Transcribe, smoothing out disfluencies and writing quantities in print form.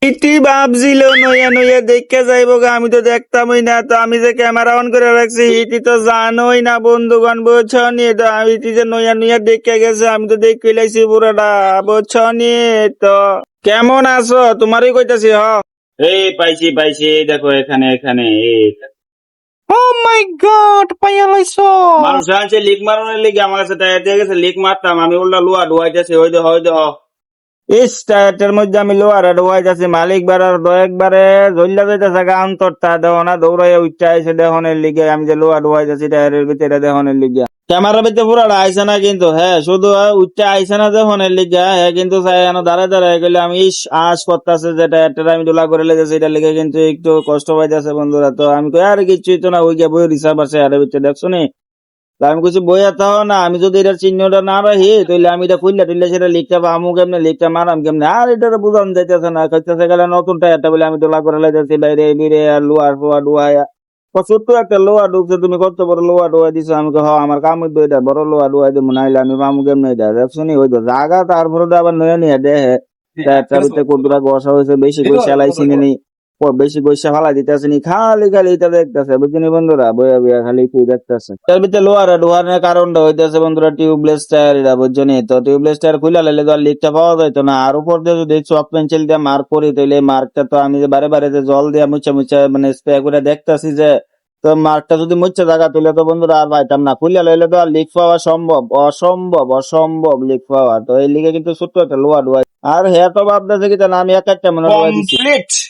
ইতি ভাবছিল নইয়া নইয়া দেখে যাইব গা, আমি তো দেখতামই না। তো আমি যে ক্যামেরা অন করে রাখছি ইতি তো জানোই না বন্ধুগণ, বুঝছো নি? তো আমি ইতি যে নইয়া নইয়া দেখে গেছে, আমি তো দেখে লাইছি পুরোটা, বুঝছো নি? তো কেমন আছো তোমারই কইতাছি এই পাইছি পাইছি, এই দেখো এখানে এখানে ও মাই গড, পাইয়া লাইছো। মানুষ আছে লিক মারানোর লিগে আমার কাছে টায়ার দিয়ে গেছে, লিক মারতাম আমি, উল্টা লোয়া ডুয়াইতেছি, ওই দেহ ইস টায়ারটার মধ্যে আমি লোয়ারে ডুয়াইতেছি, মালিক বেড়ার একবারে জ্বল্লা যাইতেছে গা অন্তরটা, দেখো না দৌড়াইয়া উঠতে আইসে দেহনের লিগে, আমি যে লোয়া ডুয়াইতেছি টায়ারের ভিতরে দেহনের লিগে। ক্যামেরার ভিতরে পুরাটা আইসে না কিন্তু, হ্যাঁ শুধু উঠতে আইসে না দেহনের লিগে, হ্যাঁ কিন্তু চাই দাঁড়ায় দাঁড়ায় গেলে আমি ইস আশ করতেছে যে টায়ারটা আমি ডোলা করে লেগেছি, এটার লিগে কিন্তু একটু কষ্ট পাইতেছে বন্ধুরা। তো আমি কই আর কিছুই তো না, ওই গিয়ে বই রিসার্ভ আছে আর ভিতরে, দেখছো নি? তা আমি কিছু বইয়া তাও না, আমি যদি এটার চিহ্নটা না রাখি তাহলে আমি এটা খুললে টুললে সেটা লিখতে পাবো কেমনে, লিখতে মারাম কেমনে, আর এটা বুঝানো যাইতেছে না। খাইতেছে গেলে নতুন টায়ারটা বলে আমি ডোলা করে লাইতেছি বাইরে বিরে, আর লোয়ার ফোয়া ডুয়াইয়া ছোট্ট একটা লোয়া ঢুকছে, তুমি কত বড় লোয়া ডুয়াই দিছো? আমি হ আমার কাম হইতো এটা, বড় লোয়া ডুয়াই দেবো, নাইলে আমি পাবো কেমনে এটা, শুনি ওই তো জাগা, তারপরে তো আবার নয়া নিয়ে দেহে টায়ারটার ভিতরে কতটা বসা হয়েছে, বেশি করে সেলাইছি নি, বেশি পয়সা ফালাই দিতেছে নি, খালি খালি এটা দেখতেছে, বুঝছিনি বন্ধুরা, বইয়া বইয়া খালি তুই দেখতেছে। তার ভিতরে লোহার ডোহারের কারণটা হইতেছে বন্ধুরা টিউবলেস টায়ার, এটা বুঝছনি? তো টিউবলেস টায়ার খুলে লাইলে তো আর লিকটা পাওয়া যাইতো না, আর উপর দিয়ে যদি চক পেন্সিল দিয়ে মার্ক করি তাহলে মার্কটা তো আমি যে বারে বারে যে জল দিয়ে মুছা মুছা মানে স্প্রে করে দেখতেছি যে, তো মার্কটা যদি মুচ্ছে জায়গা তুলে তো বন্ধুরা আর পাইতাম না, খুলে লাইলে তো আর লিক পাওয়া সম্ভব, অসম্ভব লিক পাওয়া। তো এই লিগে কিন্তু ছোট্ট একটা লোহা ডুয়াই, আর হ্যাঁ তো ভাবতেছে কি না আমি এক একটা মনে ডুয়াই দিচ্ছি।